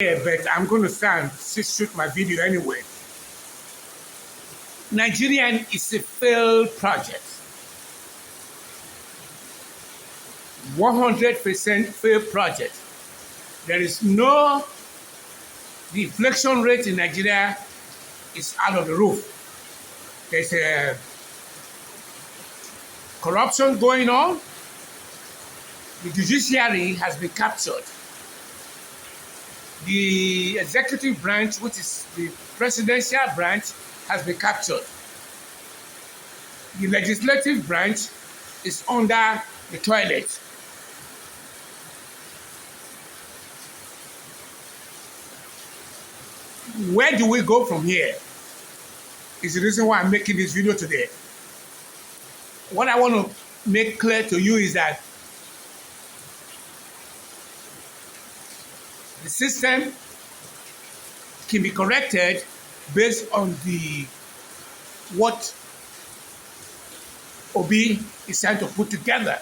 Yeah, but I'm going to shoot my video anyway. Nigerian is a failed project. 100% failed project. There is no, the inflation rate in Nigeria is out of the roof. There's a corruption going on. The judiciary has been captured. The executive branch, which is the presidential branch, has been captured. The legislative branch is under the toilet. Where do we go from here? Is the reason why I'm making this video today. What I want to make clear to you is that the system can be corrected based on what Obi is trying to put together.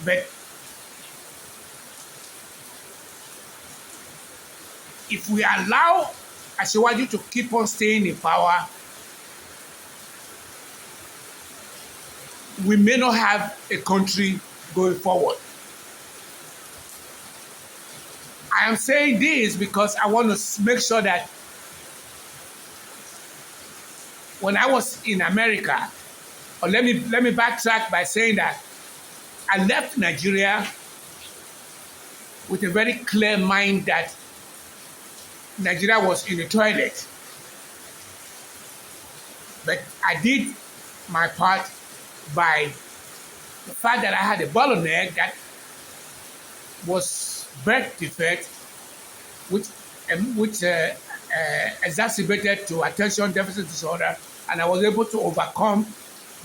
But if we allow Asiwaju to keep on staying in power, we may not have a country going forward. I am saying this because I want to make sure that when I was in America, or let me backtrack by saying that I left Nigeria with a very clear mind that Nigeria was in the toilet. But I did my part by the fact that I had a bottleneck that was birth defect, which exacerbated to attention deficit disorder, and I was able to overcome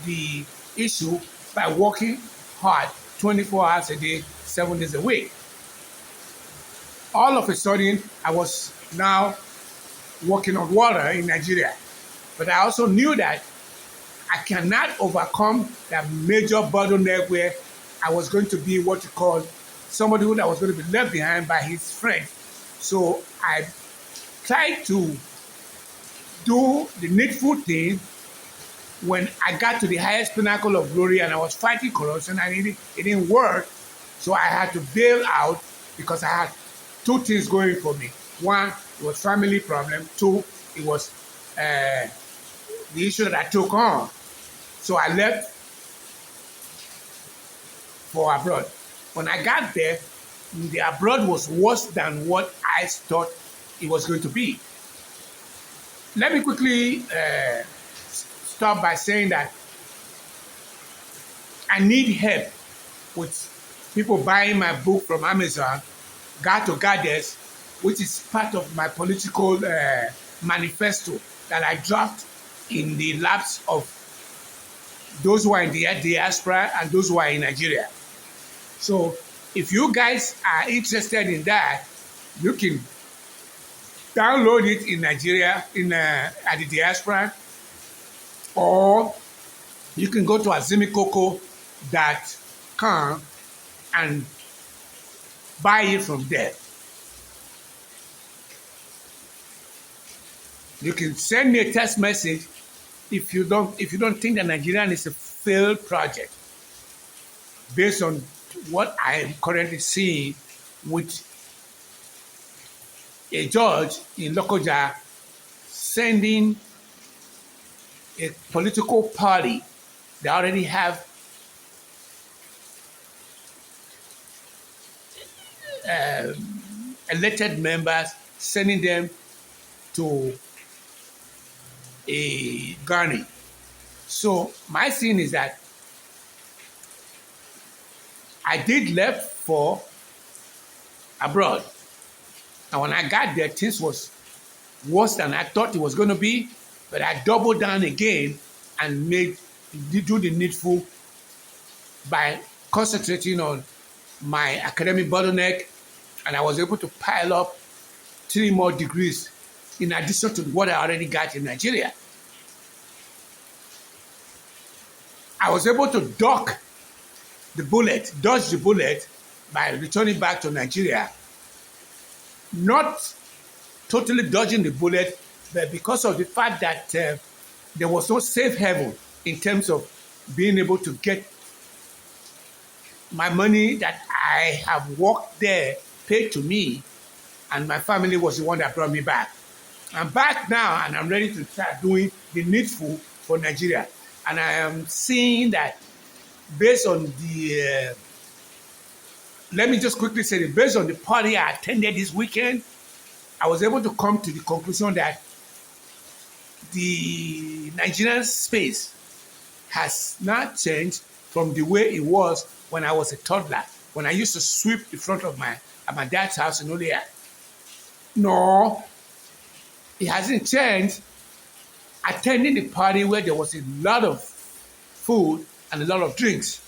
the issue by working hard 24 hours a day, 7 days a week. All of a sudden, I was now working on water in Nigeria. But I also knew that I cannot overcome that major bottleneck where I was going to be what you call somebody that was going to be left behind by his friend. So I tried to do the needful thing when I got to the highest pinnacle of glory and I was fighting corruption and it didn't work. So I had to bail out because I had two things going for me. One, it was family problem. Two, it was the issue that I took on. So I left for abroad. When I got there, the abroad was worse than what I thought it was going to be. Let me quickly start by saying that I need help with people buying my book from Amazon, God to Goddess, which is part of my political manifesto that I dropped in the laps of those who are in the diaspora and those who are in Nigeria. So if you guys are interested in that, you can download it in Nigeria, at the diaspora, or you can go to azimikoko.com and buy it from there. You can send me a text message if you don't think that Nigerian is a failed project based on what I am currently seeing with a judge in Lokoja sending a political party that already have elected members, sending them to a Ghana. So my thing is that I did left for abroad. And when I got there, things was worse than I thought it was going to be. But I doubled down again and do the needful by concentrating on my academic bottleneck. And I was able to pile up 3 more degrees in addition to what I already got in Nigeria. I was able to dodge the bullet by returning back to Nigeria not totally dodging the bullet, but because of the fact that there was no safe haven in terms of being able to get my money that I have worked there paid to me, and my family was the one that brought me back. I'm back now, and I'm ready to start doing the needful for Nigeria. And I am seeing that based on the, let me just quickly say that based on the party I attended this weekend, I was able to come to the conclusion that the Nigerian space has not changed from the way it was when I was a toddler, when I used to sweep the front of my dad's house in Olea. No, it hasn't changed. Attending the party where there was a lot of food and a lot of drinks.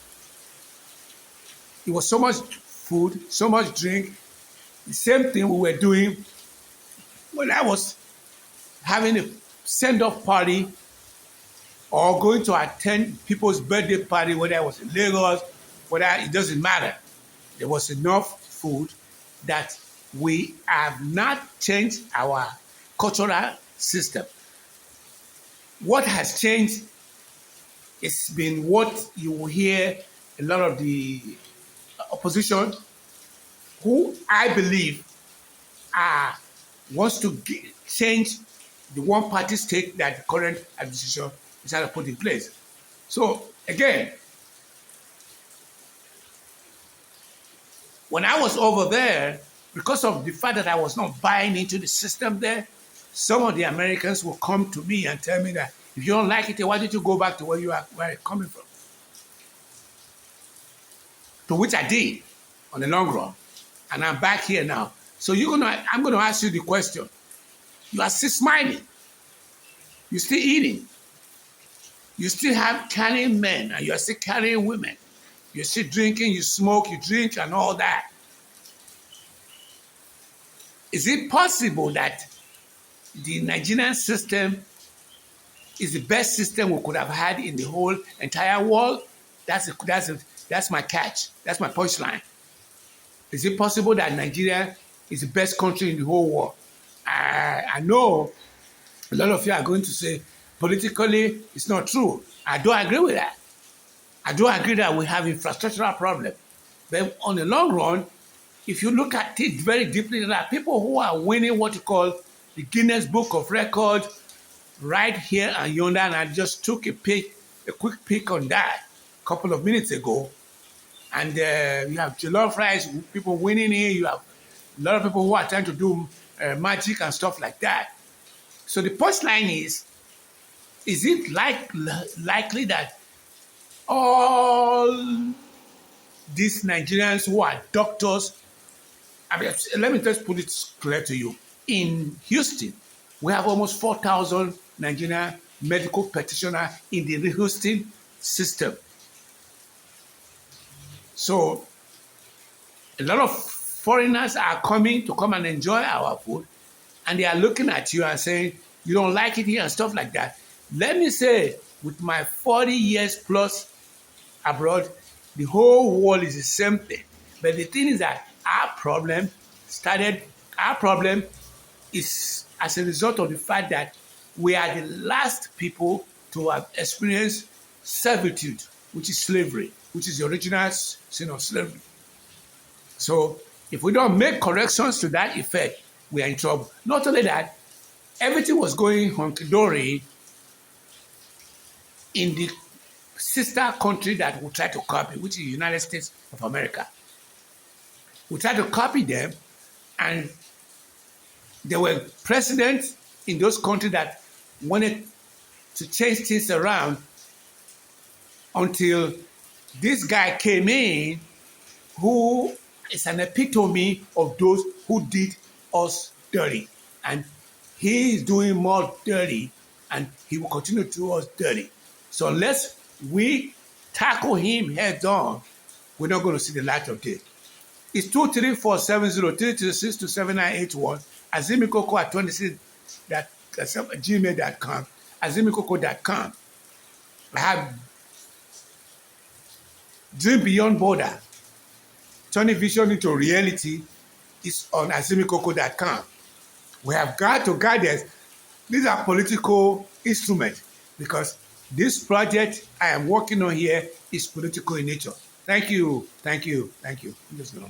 It was so much food, so much drink. The same thing we were doing when I was having a send-off party or going to attend people's birthday party, whether I was in Lagos, whether it doesn't matter. There was enough food that we have not changed our cultural system. What has changed has been what you will hear a lot of the opposition, who I believe wants to change the one-party state that the current administration is trying to put in place. So again, when I was over there, because of the fact that I was not buying into the system there, some of the Americans will come to me and tell me that if you don't like it, why don't you go back to where you're coming from? To which I did on the long run. And I'm back here now. So I'm going to ask you the question. You are still smiling. You're still eating. You still have carrying men and you're still carrying women. You're still drinking, you smoke, you drink and all that. Is it possible that the Nigerian system is the best system we could have had in the whole entire world? That's my catch. That's my punchline. Is it possible that Nigeria is the best country in the whole world? I know a lot of you are going to say, politically, it's not true. I don't agree with that. I do agree that we have infrastructural problems. But on the long run, if you look at it very deeply, there are people who are winning what you call the Guinness Book of Records right here and yonder. And I just took a quick peek on that a couple of minutes ago. And you have jollof rice, people winning here. You have a lot of people who are trying to do magic and stuff like that. So the punchline is it likely that all these Nigerians who are doctors, let me just put it clear to you. In Houston, we have almost 4,000 Nigerian medical practitioners in the Houston system. So a lot of foreigners are coming to come and enjoy our food, and they are looking at you and saying, you don't like it here and stuff like that. Let me say, with my 40 years plus abroad, the whole world is the same thing. But the thing is that our problem is as a result of the fact that we are the last people to have experienced servitude, which is slavery, which is the original sin of slavery. So if we don't make corrections to that effect, we are in trouble. Not only that, everything was going hunky-dory in the sister country that we try to copy, which is the United States of America. We tried to copy them, and there were presidents in those countries that wanted to change things around until this guy came in who is an epitome of those who did us dirty. And he is doing more dirty, and he will continue to do us dirty. So unless we tackle him heads on, we're not going to see the light of day. It's 2347033627981. Azimikoko at 26 gmail.com. Azimikoko.com. I have Dream Beyond Border, turning vision into reality is on azimikoko.com. We have got to guide us. These are political instruments because this project I am working on here is political in nature. Thank you. Thank you. Thank you. I'm just gonna